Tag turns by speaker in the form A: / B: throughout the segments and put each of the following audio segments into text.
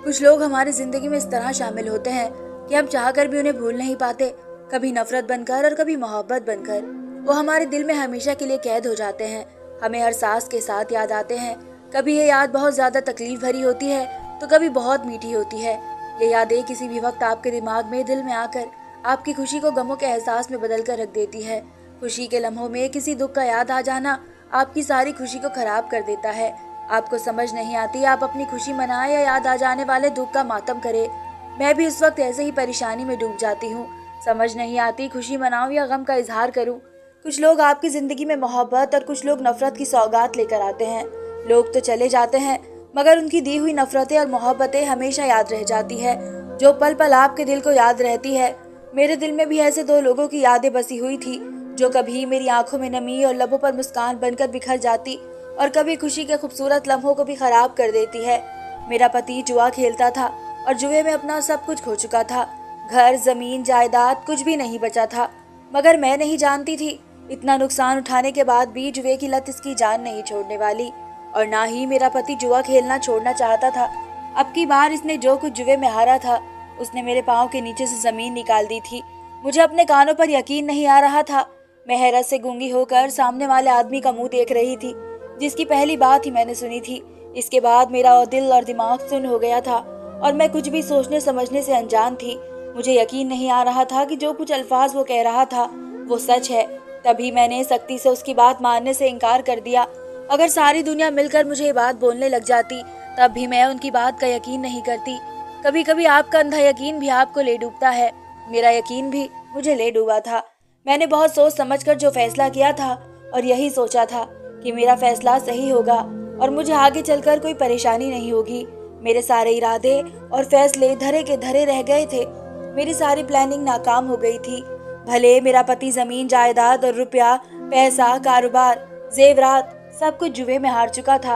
A: कुछ लोग हमारी जिंदगी में इस तरह शामिल होते हैं कि हम चाहकर भी उन्हें भूल नहीं पाते, कभी नफरत बनकर और कभी मोहब्बत बनकर। वो हमारे दिल में हमेशा के लिए कैद हो जाते हैं, हमें हर सांस के साथ याद आते हैं। कभी ये याद बहुत ज्यादा तकलीफ भरी होती है तो कभी बहुत मीठी होती है। ये यादें किसी भी वक्त आपके दिमाग में, दिल में आकर आपकी खुशी को गमों के एहसास में बदल कर रख देती है। खुशी के लम्हों में किसी दुख का याद आ जाना आपकी सारी खुशी को खराब कर देता है। आपको समझ नहीं आती आप अपनी खुशी मनाएं या याद आ जाने वाले दुख का मातम करें। मैं भी इस वक्त ऐसे ही परेशानी में डूब जाती हूँ। समझ नहीं आती खुशी मनाऊं या गम का इजहार करूं। कुछ लोग आपकी जिंदगी में मोहब्बत और कुछ लोग नफरत की सौगात लेकर आते हैं। लोग तो चले जाते हैं मगर उनकी दी हुई नफरतें और मोहब्बतें हमेशा याद रह जाती है, जो पल पल आपके दिल को याद रहती है। मेरे दिल में भी ऐसे दो लोगों की यादें बसी हुई थी, जो कभी मेरी आंखों में नमी और लबों पर मुस्कान बनकर बिखर जाती और कभी खुशी के खूबसूरत लम्हों को भी खराब कर देती है। मेरा पति जुआ खेलता था और जुए में अपना सब कुछ खो चुका था। घर, जमीन, जायदाद, कुछ भी नहीं बचा था। मगर मैं नहीं जानती थी इतना नुकसान उठाने के बाद भी जुए की लत इसकी जान नहीं छोड़ने वाली, और ना ही मेरा पति जुआ खेलना छोड़ना चाहता था। अब की बार इसने जो कुछ जुए में हारा था उसने मेरे पाँव के नीचे से जमीन निकाल दी थी। मुझे अपने कानों पर यकीन नहीं आ रहा था। मैं हैरत से गूंगी होकर सामने वाले आदमी का मुंह देख रही थी, जिसकी पहली बात ही मैंने सुनी थी। इसके बाद मेरा दिल और दिमाग सुन्न हो गया था और मैं कुछ भी सोचने समझने से अनजान थी। मुझे यकीन नहीं आ रहा था कि जो कुछ अल्फाज वो कह रहा था वो सच है। तभी मैंने सख्ती से उसकी बात मानने से इनकार कर दिया। अगर सारी दुनिया मिलकर मुझे ये बात बोलने लग जाती तब भी मैं उनकी बात का यकीन नहीं करती। कभी कभी आपका अंधा यकीन भी आपको ले डूबता है। मेरा यकीन भी मुझे ले डूबा था। मैंने बहुत सोच समझकर जो फैसला किया था और यही सोचा था कि मेरा फैसला सही होगा और मुझे आगे चलकर कोई परेशानी नहीं होगी। मेरे सारे इरादे और फैसले धरे के धरे रह गए थे। मेरी सारी प्लानिंग नाकाम हो गई थी। भले मेरा पति जमीन, जायदाद और रुपया, पैसा, कारोबार, जेवरात सब कुछ जुए में हार चुका था,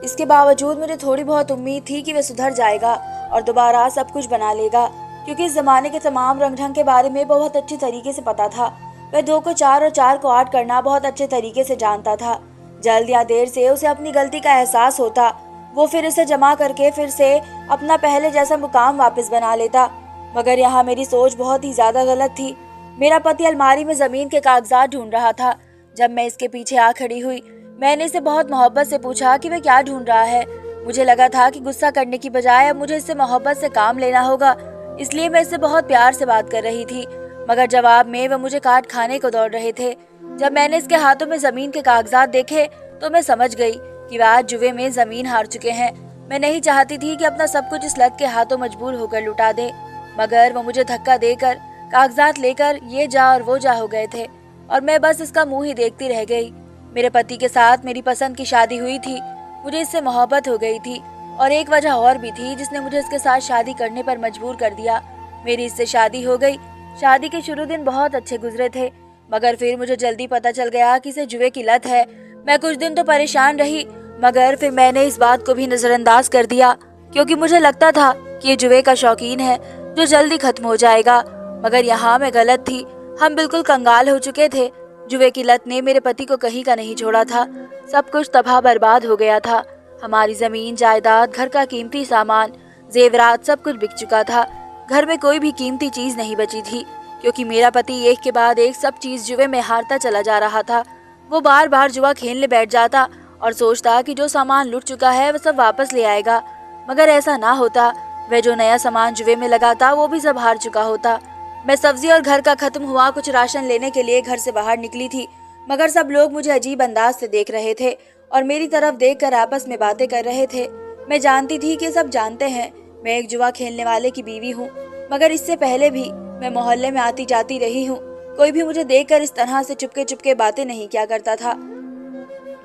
A: इसके बावजूद मुझे थोड़ी बहुत उम्मीद थी कि वह सुधर जाएगा और दोबारा सब कुछ बना लेगा, क्योंकि इस जमाने के तमाम रंग ढंग के बारे में बहुत अच्छी तरीके से पता था। वह 2 को 4 और 4 को 8 करना बहुत अच्छे तरीके से जानता था। जल्द या देर से उसे अपनी गलती का एहसास होता। वो फिर इसे जमा करके फिर से अपना पहले जैसा मुकाम वापस बना लेता। मगर यहाँ मेरी सोच बहुत ही ज्यादा गलत थी। मेरा पति अलमारी में जमीन के कागजात ढूंढ रहा था। जब मैं इसके पीछे आ खड़ी हुई मैंने इसे बहुत मोहब्बत से पूछा कि वह क्या ढूंढ रहा है। मुझे लगा था कि गुस्सा करने की बजाय अब मुझे इससे मोहब्बत से काम लेना होगा, इसलिए मैं इससे बहुत प्यार से बात कर रही थी। मगर जवाब में वह मुझे काट खाने को दौड़ रहे थे। जब मैंने इसके हाथों में जमीन के कागजात देखे तो मैं समझ गई कि वह आज जुए में जमीन हार चुके हैं। मैं नहीं चाहती थी कि अपना सब कुछ इस लत के हाथों मजबूर होकर लुटा दे, मगर वो मुझे धक्का देकर कागजात लेकर ये जा और वो जा हो गए थे और मैं बस इसका मुंह ही देखती रह गई। मेरे पति के साथ मेरी पसंद की शादी हुई थी। मुझे इससे मोहब्बत हो गई थी और एक वजह और भी थी जिसने मुझे इसके साथ शादी करने पर मजबूर कर दिया। मेरी इससे शादी हो गई। शादी के शुरू दिन बहुत अच्छे गुजरे थे, मगर फिर मुझे जल्दी पता चल गया कि इसे जुए की लत है। मैं कुछ दिन तो परेशान रही, मगर फिर मैंने इस बात को भी नजरअंदाज कर दिया, क्योंकि मुझे लगता था कि ये जुए का शौकीन है जो जल्दी खत्म हो जाएगा। मगर यहाँ मैं गलत थी। हम बिल्कुल कंगाल हो चुके थे। जुए की लत ने मेरे पति को कहीं का नहीं छोड़ा था। सब कुछ तबाह बर्बाद हो गया था। हमारी जमीन, जायदाद, घर का कीमती सामान, जेवरात सब कुछ बिक चुका था। घर में कोई भी कीमती चीज नहीं बची थी, क्योंकि मेरा पति एक के बाद एक सब चीज जुए में हारता चला जा रहा था। वो बार बार जुआ खेलने बैठ जाता और सोचता कि जो सामान लुट चुका है वह सब वापस ले आएगा, मगर ऐसा ना होता। वह जो नया सामान जुए में लगाता वो भी सब हार चुका होता। मैं सब्जी और घर का खत्म हुआ कुछ राशन लेने के लिए घर से बाहर निकली थी, मगर सब लोग मुझे अजीब अंदाज से देख रहे थे और मेरी तरफ देखकर आपस में बातें कर रहे थे। मैं जानती थी कि सब जानते हैं मैं एक जुआ खेलने वाले की बीवी हूँ, मगर इससे पहले भी मैं मोहल्ले में आती जाती रही हूँ। कोई भी मुझे देखकर इस तरह से चुपके चुपके बातें नहीं किया करता था,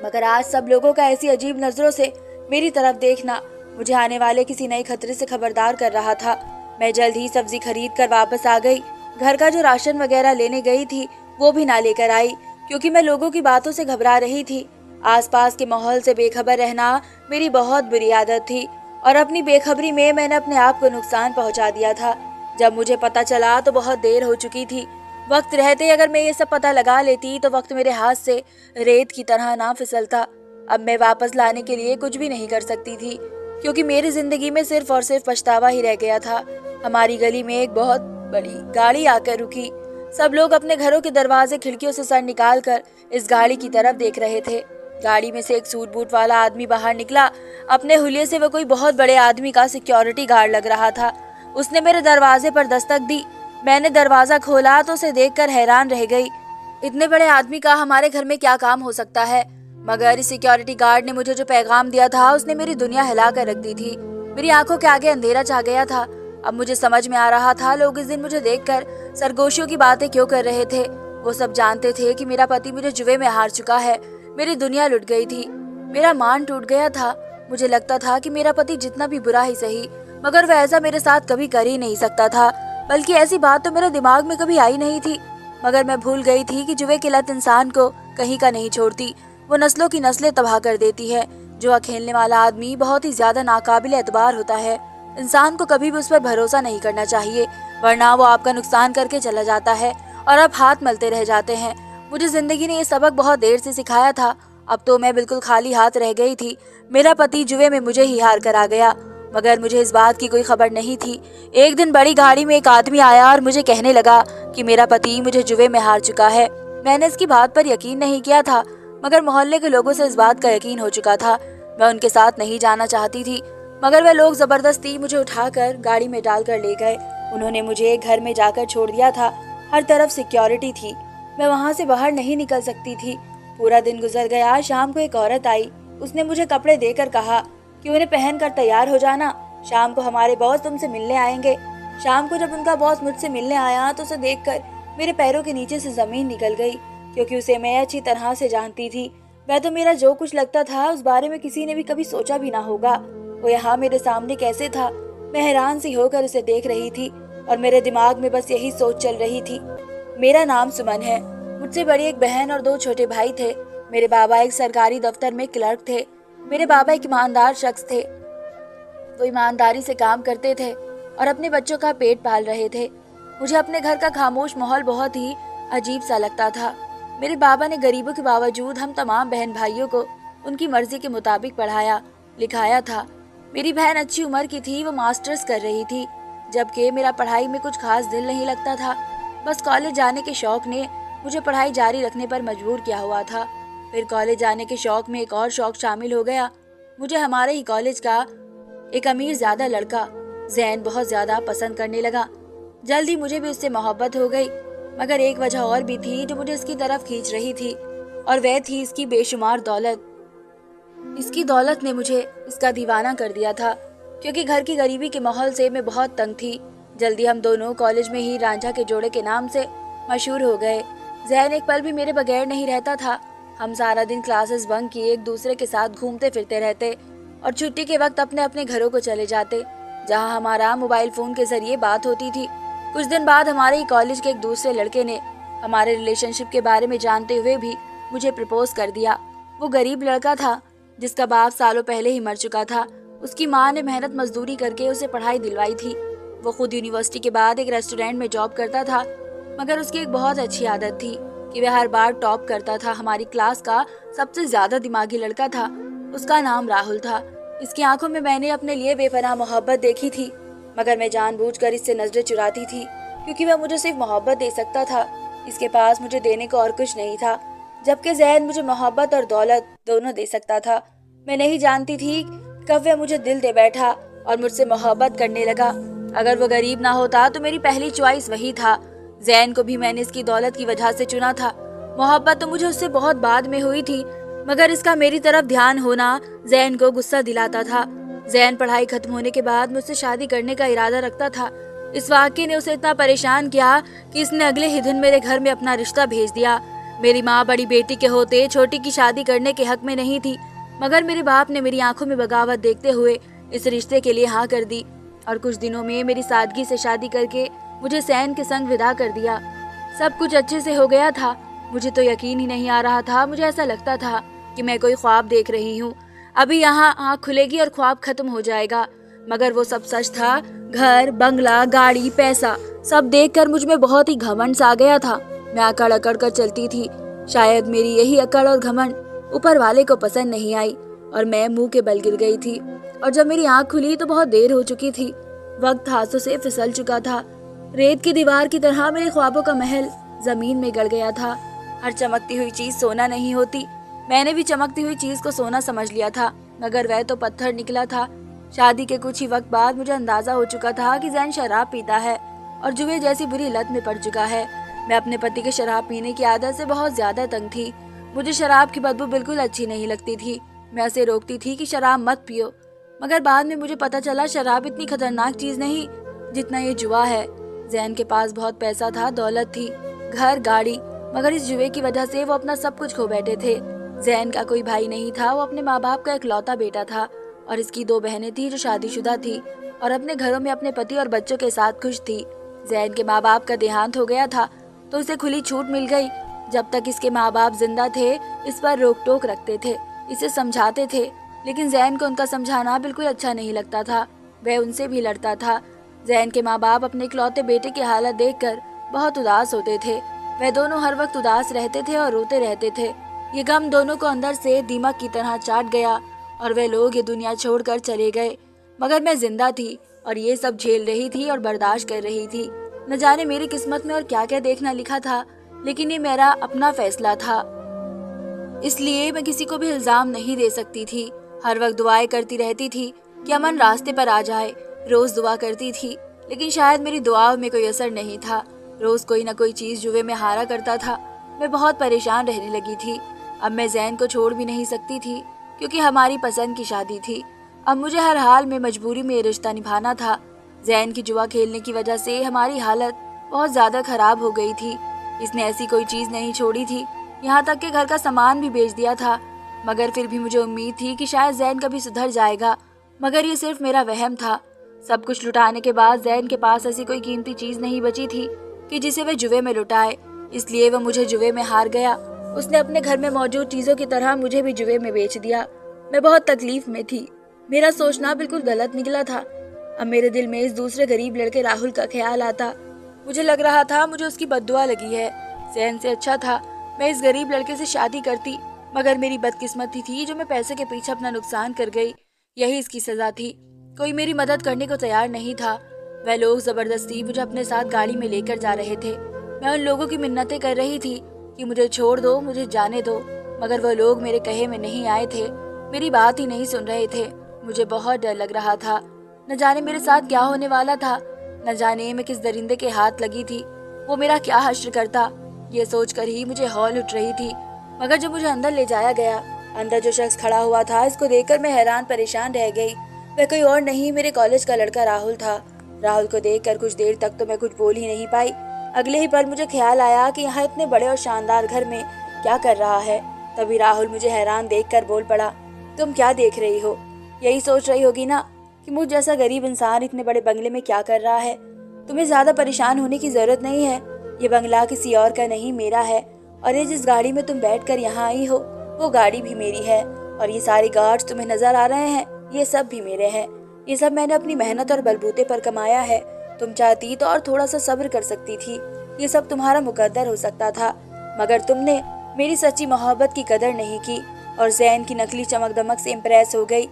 A: मगर आज सब लोगों का ऐसी अजीब नजरों से मेरी तरफ देखना मुझे आने वाले किसी नए खतरे से खबरदार कर रहा था। मैं जल्द ही सब्जी खरीद कर वापस आ गई। घर का जो राशन वगैरह लेने गई थी वो भी ना लेकर आई, क्योंकि मैं लोगों की बातों से घबरा रही थी। आसपास के माहौल से बेखबर रहना मेरी बहुत बुरी आदत थी और अपनी बेखबरी में मैंने अपने आप को नुकसान पहुंचा दिया था। जब मुझे पता चला तो बहुत देर हो चुकी थी। वक्त रहते अगर मैं ये सब पता लगा लेती तो वक्त मेरे हाथ से रेत की तरह ना फिसलता। अब मैं वापस लाने के लिए कुछ भी नहीं कर सकती थी। क्योंकि मेरी जिंदगी में सिर्फ और सिर्फ पछतावा ही रह गया था। हमारी गली में एक बहुत बड़ी गाड़ी आकर रुकी। सब लोग अपने घरों के दरवाजे खिड़कियों से सर निकाल कर इस गाड़ी की तरफ देख रहे थे। गाड़ी में से एक सूट बूट वाला आदमी बाहर निकला। अपने हुलिये से वो कोई बहुत बड़े आदमी का सिक्योरिटी गार्ड लग रहा था। उसने मेरे दरवाजे पर दस्तक दी। मैंने दरवाजा खोला तो उसे देखकर हैरान रह गई। इतने बड़े आदमी का हमारे घर में क्या काम हो सकता है? मगर इस सिक्योरिटी गार्ड ने मुझे जो पैगाम दिया था उसने मेरी दुनिया हिला कर रख दी थी। मेरी आंखों के आगे अंधेरा छा गया था। अब मुझे समझ में आ रहा था लोग इस दिन मुझे देखकर सरगोशियों की बातें क्यों कर रहे थे। वो सब जानते थे कि मेरा पति मुझे जुए में हार चुका है। मेरी दुनिया लुट गई थी। मेरा मान टूट गया था। मुझे लगता था कि मेरा पति जितना भी बुरा ही सही, मगर वह ऐसा मेरे साथ कभी कर ही नहीं सकता था। बल्कि ऐसी बात तो मेरे दिमाग में कभी आई नहीं थी। मगर मैं भूल गई थी कि जुए की लत इंसान को कहीं का नहीं छोड़ती। वो नस्लों की नस्लें तबाह कर देती है। जुआ खेलने वाला आदमी बहुत ही ज्यादा नाकाबिल एतबार होता है। इंसान को कभी भी उस पर भरोसा नहीं करना चाहिए, वरना वो आपका नुकसान करके चला जाता है और आप हाथ मलते रह जाते हैं। मुझे जिंदगी ने ये सबक बहुत देर से सिखाया था। अब तो मैं बिल्कुल खाली हाथ रह गई थी। मेरा पति जुए में मुझे ही हार कर आ गया, मगर मुझे इस बात की कोई खबर नहीं थी। एक दिन बड़ी गाड़ी में एक आदमी आया और मुझे कहने लगा कि मेरा पति मुझे जुए में हार चुका है। मैंने इसकी बात पर यकीन नहीं किया था, मगर मोहल्ले के लोगों से इस बात का यकीन हो चुका था। मैं उनके साथ नहीं जाना चाहती थी, मगर वे लोग जबरदस्ती मुझे उठाकर गाड़ी में डालकर ले गए। उन्होंने मुझे एक घर में जाकर छोड़ दिया था। हर तरफ सिक्योरिटी थी। मैं वहां से बाहर नहीं निकल सकती थी। पूरा दिन गुजर गया। शाम को एक औरत आई। उसने मुझे कपड़े देकर कहा कि उन्हें पहनकर तैयार हो जाना, शाम को हमारे बॉस तुमसे मिलने आएंगे। शाम को जब उनका बॉस मुझसे मिलने आया तो उसे देखकर मेरे पैरों के नीचे से जमीन निकल गई, क्योंकि उसे मैं अच्छी तरह से जानती थी। वह तो मेरा जो कुछ लगता था उस बारे में किसी ने भी कभी सोचा भी ना होगा। वो यहाँ मेरे सामने कैसे था? मैं हैरान सी होकर उसे देख रही थी और मेरे दिमाग में बस यही सोच चल रही थी। मेरा नाम सुमन है। मुझसे बड़ी एक बहन और 2 छोटे भाई थे। मेरे बाबा एक सरकारी दफ्तर में क्लर्क थे। मेरे बाबा एक ईमानदार शख्स थे। वो ईमानदारी से काम करते थे और अपने बच्चों का पेट पाल रहे थे। मुझे अपने घर का खामोश माहौल बहुत ही अजीब सा लगता था। मेरे बाबा ने गरीबों के बावजूद हम तमाम बहन भाइयों को उनकी मर्जी के मुताबिक पढ़ाया लिखाया था। मेरी बहन अच्छी उम्र की थी, वो मास्टर्स कर रही थी, जबकि मेरा पढ़ाई में कुछ खास दिल नहीं लगता था। बस कॉलेज जाने के शौक ने मुझे पढ़ाई जारी रखने पर मजबूर किया हुआ था। फिर कॉलेज जाने के शौक में एक और शौक शामिल हो गया। मुझे हमारे ही कॉलेज का एक अमीर ज्यादा लड़का जैन बहुत ज्यादा पसंद करने लगा। जल्दी मुझे भी उससे मोहब्बत हो गई, मगर एक वजह और भी थी जो मुझे इसकी तरफ खींच रही थी, और वह थी इसकी बेशुमार दौलत। इसकी दौलत ने मुझे इसका दीवाना कर दिया था, क्योंकि घर की गरीबी के माहौल से मैं बहुत तंग थी। जल्दी हम दोनों कॉलेज में ही रांझा के जोड़े के नाम से मशहूर हो गए। जैन एक पल भी मेरे बगैर नहीं रहता था। हम सारा दिन क्लासेस बंक किए एक दूसरे के साथ घूमते फिरते रहते और छुट्टी के वक्त अपने अपने घरों को चले जाते, जहां हमारा मोबाइल फोन के जरिए बात होती थी। कुछ दिन बाद हमारे ही कॉलेज के एक दूसरे लड़के ने हमारे रिलेशनशिप के बारे में जानते हुए भी मुझे प्रपोज कर दिया। वो गरीब लड़का था जिसका बाप सालों पहले ही मर चुका था। उसकी माँ ने मेहनत मजदूरी करके उसे पढ़ाई दिलवाई थी। वो खुद यूनिवर्सिटी के बाद एक रेस्टोरेंट में जॉब करता था, मगर उसकी एक बहुत अच्छी आदत थी कि वह हर बार टॉप करता था। हमारी क्लास का सबसे ज्यादा दिमागी लड़का था। उसका नाम राहुल था। इसकी आंखों में मैंने अपने लिए बेपनाह मोहब्बत देखी थी, मगर मैं जानबूझकर इससे नजरें चुराती थी, क्योंकि वह मुझे सिर्फ मोहब्बत दे सकता था। इसके पास मुझे देने को और कुछ नहीं था, जबकि जैन मुझे मोहब्बत और दौलत दोनों दे सकता था। मैं नहीं जानती थी कब वह मुझे दिल दे बैठा और मुझसे मोहब्बत करने लगा। अगर वो गरीब ना होता तो मेरी पहली चॉइस वही था। जैन को भी मैंने इसकी दौलत की वजह से चुना था। मोहब्बत तो मुझे उससे बहुत बाद में हुई थी, मगर इसका मेरी तरफ ध्यान होना जैन को गुस्सा दिलाता था। जैन पढ़ाई खत्म होने के बाद मुझसे शादी करने का इरादा रखता था। इस वाकये ने उसे इतना परेशान किया कि इसने अगले ही दिन मेरे घर में अपना रिश्ता भेज दिया। मेरी माँ बड़ी बेटी के होते छोटी की शादी करने के हक में नहीं थी, मगर मेरे बाप ने मेरी आंखों में बगावत देखते हुए इस रिश्ते के लिए हाँ कर दी और कुछ दिनों में मेरी सादगी से शादी करके मुझे सैन के संग विदा कर दिया। सब कुछ अच्छे से हो गया था। मुझे तो यकीन ही नहीं आ रहा था। मुझे ऐसा लगता था कि मैं कोई ख्वाब देख रही हूँ। अभी यहाँ आँख खुलेगी और ख्वाब खत्म हो जाएगा, मगर वो सब सच था। घर, बंगला, गाड़ी, पैसा सब देखकर मुझ में बहुत ही घमंड सा आ गया था। मैं अकड़ कर चलती थी। शायद मेरी यही अकड़ और घमंड ऊपर वाले को पसंद नहीं आई। और मैं मुंह के बल गिर गई थी। और जब मेरी आंख खुली तो बहुत देर हो चुकी थी। वक्त हाथों से फिसल चुका था। रेत की दीवार की तरह मेरे ख्वाबों का महल जमीन में गड़ गया था। हर चमकती हुई चीज सोना नहीं होती। मैंने भी चमकती हुई चीज को सोना समझ लिया था, मगर वह तो पत्थर निकला था। शादी के कुछ ही वक्त बाद मुझे अंदाजा हो चुका था कि जैन शराब पीता है और जुए जैसी बुरी लत में पड़ चुका है। मैं अपने पति के शराब पीने की आदत से बहुत ज्यादा तंग थी। मुझे शराब की बदबू बिल्कुल अच्छी नहीं लगती थी। मैं उसे रोकती थी कि शराब मत पियो, मगर बाद में मुझे पता चला शराब इतनी खतरनाक चीज नहीं जितना ये जुआ है। जैन के पास बहुत पैसा था, दौलत थी, घर, गाड़ी, मगर इस जुए की वजह से वो अपना सब कुछ खो बैठे थे। जैन का कोई भाई नहीं था। वो अपने माँ बाप का इकलौता बेटा था और इसकी 2 बहनें थी जो शादीशुदा थी और अपने घरों में अपने पति और बच्चों के साथ खुश थी। जैन के माँ बाप का देहांत हो गया था तो उसे खुली छूट मिल गई। जब तक इसके माँ बाप जिंदा थे इस पर रोक टोक रखते थे, इसे समझाते थे, लेकिन जैन को उनका समझाना बिल्कुल अच्छा नहीं लगता था। वह उनसे भी लड़ता था। जैन के माँ बाप अपने इकलौते बेटे की हालत देखकर बहुत उदास होते थे। वह दोनों हर वक्त उदास रहते थे और रोते रहते थे। ये गम दोनों को अंदर से दीमक की तरह चाट गया और वे लोग ये दुनिया छोड़कर चले गए। मगर मैं जिंदा थी और ये सब झेल रही थी और बर्दाश्त कर रही थी। न जाने मेरी किस्मत में और क्या क्या देखना लिखा था, लेकिन ये मेरा अपना फैसला था, इसलिए मैं किसी को भी इल्जाम नहीं दे सकती थी। हर वक्त दुआएं करती रहती थी कि अमन रास्ते पर आ जाए। रोज दुआ करती थी, लेकिन शायद मेरी दुआओं में कोई असर नहीं था। रोज कोई न कोई चीज जुए में हारा करता था। मैं बहुत परेशान रहने लगी थी। अब मैं जैन को छोड़ भी नहीं सकती थी क्योंकि हमारी पसंद की शादी थी। अब मुझे हर हाल में मजबूरी में ये रिश्ता निभाना था। जैन की जुआ खेलने की वजह से हमारी हालत बहुत ज्यादा खराब हो गई थी। इसने ऐसी कोई चीज नहीं छोड़ी थी, यहाँ तक कि घर का सामान भी बेच दिया था। मगर फिर भी मुझे उम्मीद थी कि शायद जैन कभी सुधर जाएगा, मगर ये सिर्फ मेरा वहम था। सब कुछ लुटाने के बाद जैन के पास ऐसी कोई कीमती चीज नहीं बची थी कि जिसे वह जुए में लुटाए, इसलिए वह मुझे जुए में हार गया। उसने अपने घर में मौजूद चीजों की तरह मुझे भी जुए में बेच दिया। मैं बहुत तकलीफ में थी। मेरा सोचना बिल्कुल गलत निकला था। अब मेरे दिल में इस दूसरे गरीब लड़के राहुल का ख्याल आता। मुझे लग रहा था मुझे उसकी बद्दुआ लगी है। जैन से अच्छा था मैं इस गरीब लड़के से शादी करती, मगर मेरी बदकिस्मती थी जो मैं पैसे के पीछे अपना नुकसान कर गई। यही इसकी सजा थी। कोई मेरी मदद करने को तैयार नहीं था। वह लोग जबरदस्ती मुझे अपने साथ गाड़ी में लेकर जा रहे थे। मैं उन लोगों की मिन्नतें कर रही थी कि मुझे छोड़ दो, मुझे जाने दो, मगर वह लोग मेरे कहे में नहीं आए थे, मेरी बात ही नहीं सुन रहे थे। मुझे बहुत डर लग रहा था। न जाने मेरे साथ क्या होने वाला था, न जाने मैं किस दरिंदे के हाथ लगी थी, वो मेरा क्या हश्र करता। ये सोचकर ही मुझे हौल उठ रही थी। मगर जब मुझे अंदर ले जाया गया, अंदर जो शख्स खड़ा हुआ था इसको देखकर मैं हैरान परेशान रह गई। वह कोई और नहीं, मेरे कॉलेज का लड़का राहुल था। राहुल को देखकर कुछ देर तक तो मैं कुछ बोल ही नहीं पाई। अगले ही पल मुझे ख्याल आया कि यहाँ इतने बड़े और शानदार घर में क्या कर रहा है। तभी राहुल मुझे हैरान देखकर बोल पड़ा, तुम क्या देख रही हो? यही सोच रही होगी ना कि मुझ जैसा गरीब इंसान इतने बड़े बंगले में क्या कर रहा है। तुम्हें ज्यादा परेशान होने की जरूरत नहीं है। ये बंगला किसी और का नहीं, मेरा है। और ये जिस गाड़ी में तुम बैठकर यहाँ आई हो वो गाड़ी भी मेरी है। और ये सारे गार्ड्स तुम्हें नजर आ रहे हैं, ये सब भी मेरे हैं। ये सब मैंने अपनी मेहनत और बलबूते पर कमाया है। तुम चाहती तो और थोड़ा सा सब्र कर सकती थी। ये सब तुम्हारा मुकद्दर हो सकता था, मगर तुमने मेरी सच्ची मोहब्बत की कदर नहीं की और जैन की नकली चमक दमक से इम्प्रेस हो गई।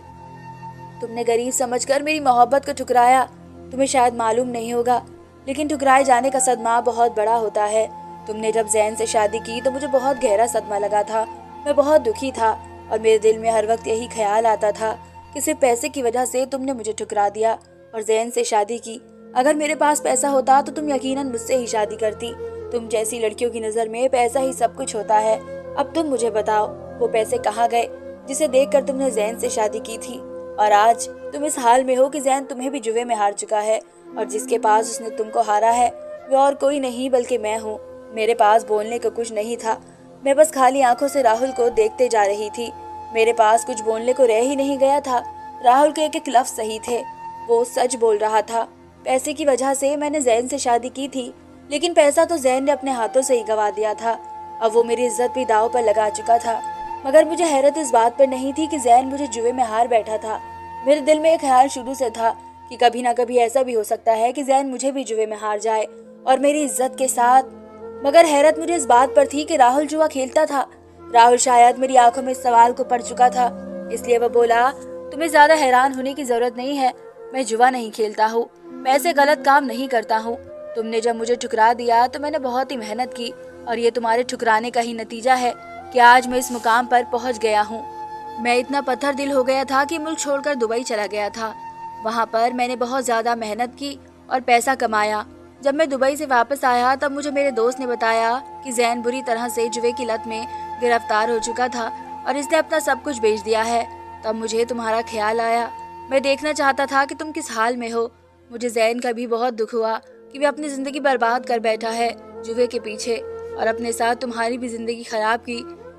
A: तुमने गरीब समझकर मेरी मोहब्बत को ठुकराया। तुम्हें शायद मालूम नहीं होगा, लेकिन ठुकराए जाने का सदमा बहुत बड़ा होता है। तुमने जब जैन से शादी की तो मुझे बहुत गहरा सदमा लगा था। मैं बहुत दुखी था और मेरे दिल में हर वक्त यही ख्याल आता था कि सिर्फ पैसे की वजह से तुमने मुझे ठुकरा दिया और जैन से शादी की। अगर मेरे पास पैसा होता तो तुम यकीनन मुझसे ही शादी करती। तुम जैसी लड़कियों की नजर में पैसा ही सब कुछ होता है। अब तुम मुझे बताओ, वो पैसे कहाँ गए जिसे देखकर तुमने जैन से शादी की थी? और आज तुम इस हाल में हो कि जैन तुम्हें भी जुए में हार चुका है और जिसके पास उसने तुमको हारा है वो और कोई नहीं बल्कि मैं हूँ। मेरे पास बोलने को कुछ नहीं था। मैं बस खाली आंखों से राहुल को देखते जा रही थी। मेरे पास कुछ बोलने को रह ही नहीं गया था। राहुल के एक एक लफ्ज सही थे। वो सच बोल रहा था। पैसे की वजह से मैंने जैन से शादी की थी, लेकिन पैसा तो जैन ने अपने हाथों से ही गवा दिया था। अब वो मेरी इज्जत भी दांव पर लगा चुका था। मगर मुझे हैरत इस बात पर नहीं थी कि जैन मुझे जुए में हार बैठा था। मेरे दिल में एक ख्याल शुरू से था कि कभी ना कभी ऐसा भी हो सकता है कि जैन मुझे भी जुए में हार जाए और मेरी इज्जत के साथ। मगर हैरत मुझे इस बात पर थी कि राहुल जुआ खेलता था। राहुल शायद मेरी आंखों में इस सवाल को पढ़ चुका था इसलिए वह बोला, तुम्हें ज्यादा हैरान होने की जरूरत नहीं है, मैं जुआ नहीं खेलता हूँ, मैं ऐसे गलत काम नहीं करता हूँ। तुमने जब मुझे ठुकरा दिया तो मैंने बहुत ही मेहनत की और ये तुम्हारे ठुकराने का ही नतीजा है कि आज मैं इस मुकाम पर पहुँच गया हूँ। मैं इतना पत्थर दिल हो गया था कि मुल्क छोड़कर दुबई चला गया था। वहाँ पर मैंने बहुत ज़्यादा मेहनत की और पैसा कमाया। जब मैं दुबई से वापस आया तब मुझे मेरे दोस्त ने बताया कि जैन बुरी तरह से जुए की लत में गिरफ्तार हो चुका था और इसने अपना सब कुछ बेच दिया है। तब मुझे तुम्हारा ख्याल आया। मैं देखना चाहता था कि तुम किस हाल में हो। मुझे जैन का भी बहुत दुख हुआ कि वह अपनी ज़िंदगी बर्बाद कर बैठा है जुए के पीछे और अपने साथ तुम्हारी भी ज़िंदगी खराब की।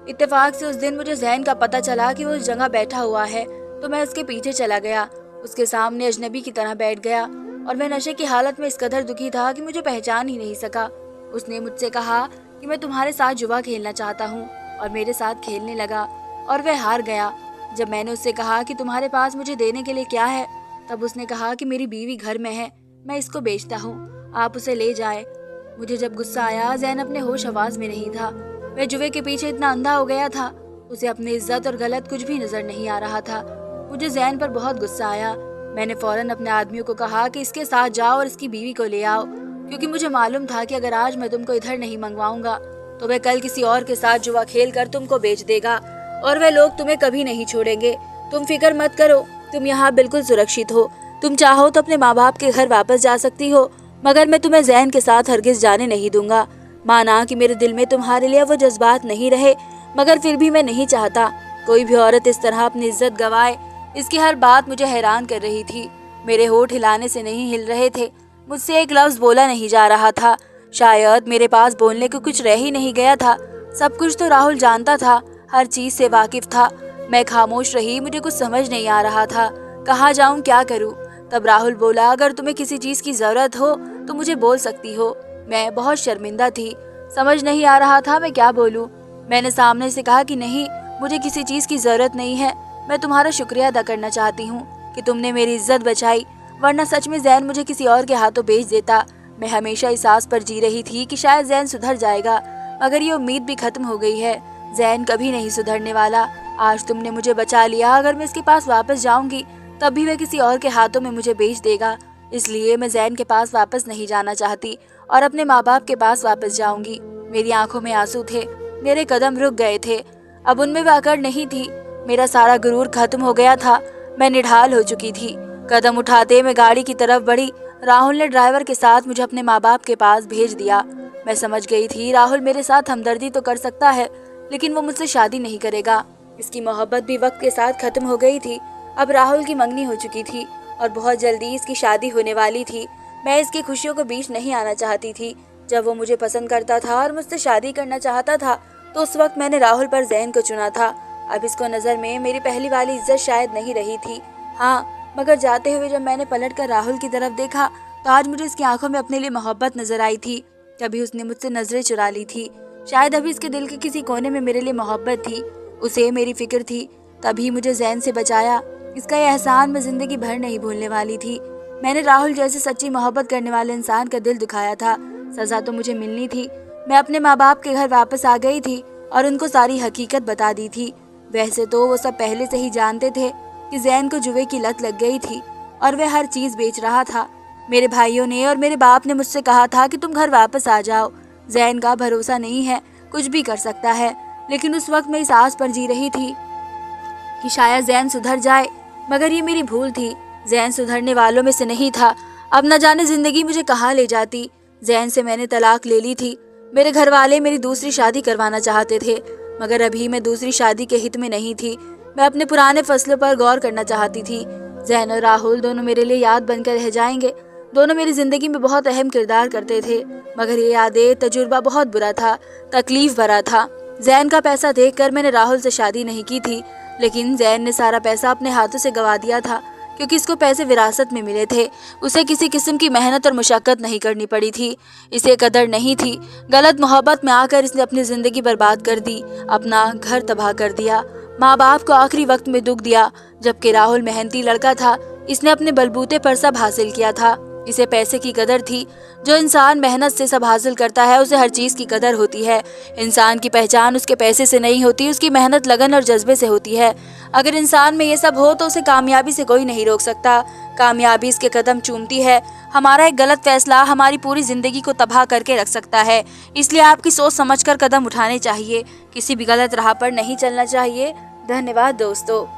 A: इत्तेफाक से उस दिन मुझे जैन का पता चला कि वो उस जगह बैठा हुआ है तो मैं उसके पीछे चला गया। उसके सामने अजनबी की तरह बैठ गया और मैं नशे की हालत में इस कदर दुखी था कि मुझे पहचान ही नहीं सका। उसने मुझसे कहा कि मैं तुम्हारे साथ जुआ खेलना चाहता हूँ और मेरे साथ खेलने लगा और वह हार गया। जब मैंने उससे कहा कि तुम्हारे पास मुझे देने के लिए क्या है, तब उसने कहा कि मेरी बीवी घर में है, मैं इसको बेचता हूँ, आप उसे ले जाए। मुझे जब गुस्सा आया, जैन अपने होश हवास में नहीं था। वह जुए के पीछे इतना अंधा हो गया था, उसे अपनी इज्जत और गलत कुछ भी नजर नहीं आ रहा था। मुझे जैन पर बहुत गुस्सा आया। मैंने फौरन अपने आदमियों को कहा कि इसके साथ जाओ और इसकी बीवी को ले आओ, क्योंकि मुझे मालूम था कि अगर आज मैं तुमको इधर नहीं मंगवाऊंगा तो वह कल किसी और के साथ जुआ खेल कर तुमको बेच देगा और वह लोग तुम्हें कभी नहीं छोड़ेंगे। तुम फिक्र मत करो, तुम यहाँ बिल्कुल सुरक्षित हो। तुम चाहो तो अपने माँ बाप के घर वापस जा सकती हो, मगर मैं तुम्हें जैन के साथ हरगिज जाने नहीं दूंगा। माना कि मेरे दिल में तुम्हारे लिए वो जज्बात नहीं रहे, मगर फिर भी मैं नहीं चाहता कोई भी औरत इस तरह अपनी इज्जत गवाए। इसकी हर बात मुझे हैरान कर रही थी। मेरे होठ हिलाने से नहीं हिल रहे थे, मुझसे एक लफ्ज बोला नहीं जा रहा था। शायद मेरे पास बोलने को कुछ रह ही नहीं गया था। सब कुछ तो राहुल जानता था, हर चीज से वाकिफ था। मैं खामोश रही, मुझे कुछ समझ नहीं आ रहा था, कहाँ जाऊँ, क्या करूँ। तब राहुल बोला, अगर तुम्हें किसी चीज की जरूरत हो तो मुझे बोल सकती हो। मैं बहुत शर्मिंदा थी, समझ नहीं आ रहा था मैं क्या बोलूं। मैंने सामने से कहा कि नहीं, मुझे किसी चीज की जरूरत नहीं है, मैं तुम्हारा शुक्रिया अदा करना चाहती हूँ कि तुमने मेरी इज्जत बचाई, वरना सच में जैन मुझे किसी और के हाथों बेच देता। मैं हमेशा इस आस पर जी रही थी कि शायद जैन सुधर जाएगा, मगर ये उम्मीद भी खत्म हो गई है। जैन कभी नहीं सुधरने वाला। आज तुमने मुझे बचा लिया, अगर मैं इसके पास वापस जाऊंगी तब भी वह किसी और के हाथों में मुझे बेच देगा। इसलिए मैं जैन के पास वापस नहीं जाना चाहती और अपने माँ बाप के पास वापस जाऊंगी। मेरी आंखों में आंसू थे, मेरे कदम रुक गए थे, अब उनमें भी अकड़ नहीं थी। मेरा सारा गुरूर खत्म हो गया था, मैं निढाल हो चुकी थी। कदम उठाते मैं गाड़ी की तरफ बढ़ी। राहुल ने ड्राइवर के साथ मुझे अपने माँ बाप के पास भेज दिया। मैं समझ गई थी राहुल मेरे साथ हमदर्दी तो कर सकता है, लेकिन वो मुझसे शादी नहीं करेगा। इसकी मोहब्बत भी वक्त के साथ खत्म हो गई थी। अब राहुल की मंगनी हो चुकी थी और बहुत जल्दी इसकी शादी होने वाली थी। मैं इसकी खुशियों को बीच नहीं आना चाहती थी। जब वो मुझे पसंद करता था और मुझसे शादी करना चाहता था तो उस वक्त मैंने राहुल पर जैन को चुना था। अब इसको नज़र में मेरी पहली वाली इज्जत शायद नहीं रही थी, हाँ, मगर जाते हुए जब मैंने पलट कर राहुल की तरफ देखा तो आज मुझे इसकी आंखों में अपने लिए मोहब्बत नजर आई थी। कभी उसने मुझसे नजरें चुरा ली थी, शायद अभी इसके दिल के किसी कोने में मेरे लिए मोहब्बत थी, उसे मेरी फिक्र थी। तभी मुझे जैन से बचाया। इसका यह एहसान मैं जिंदगी भर नहीं भूलने वाली थी। मैंने राहुल जैसे सच्ची मोहब्बत करने वाले इंसान का दिल दुखाया था, सजा तो मुझे मिलनी थी। मैं अपने माँ बाप के घर वापस आ गई थी और उनको सारी हकीकत बता दी थी। वैसे तो वो सब पहले से ही जानते थे कि जैन को जुए की लत लग गई थी और वह हर चीज बेच रहा था। मेरे भाइयों ने और मेरे बाप ने मुझसे कहा था कि तुम घर वापस आ जाओ, जैन का भरोसा नहीं है, कुछ भी कर सकता है। लेकिन उस वक्त मैं इस आस पर जी रही थी कि शायद जैन सुधर जाए, मगर ये मेरी भूल थी। जैन सुधरने वालों में से नहीं था। अब न जाने जिंदगी मुझे कहाँ ले जाती। जैन से मैंने तलाक ले ली थी। मेरे घर वाले मेरी दूसरी शादी करवाना चाहते थे, मगर अभी मैं दूसरी शादी के हित में नहीं थी। मैं अपने पुराने फैसलों पर गौर करना चाहती थी। जैन और राहुल दोनों मेरे लिए याद बनकर रह जाएंगे। दोनों मेरी जिंदगी में बहुत अहम किरदार करते थे, मगर ये यादें, तजुर्बा बहुत बुरा था, तकलीफ भरा था। जैन का पैसा देखकर मैंने राहुल से शादी नहीं की थी, लेकिन जैन ने सारा पैसा अपने हाथों से गवा दिया था, क्योंकि इसको पैसे विरासत में मिले थे। उसे किसी किस्म की मेहनत और मुशक्कत नहीं करनी पड़ी थी। इसे कदर नहीं थी। गलत मोहब्बत में आकर इसने अपनी जिंदगी बर्बाद कर दी, अपना घर तबाह कर दिया, माँ बाप को आखिरी वक्त में दुख दिया। जबकि राहुल मेहनती लड़का था, इसने अपने बलबूते पर सब हासिल किया था। इसे पैसे की कदर थी। जो इंसान मेहनत से सब हासिल करता है उसे हर चीज़ की कदर होती है। इंसान की पहचान उसके पैसे से नहीं होती, उसकी मेहनत, लगन और जज्बे से होती है। अगर इंसान में ये सब हो तो उसे कामयाबी से कोई नहीं रोक सकता। कामयाबी इसके कदम चूमती है। हमारा एक गलत फैसला हमारी पूरी जिंदगी को तबाह करके रख सकता है। इसलिए आपकी सोच समझकर कदम उठाने चाहिए। किसी भी गलत राह पर नहीं चलना चाहिए। धन्यवाद दोस्तों।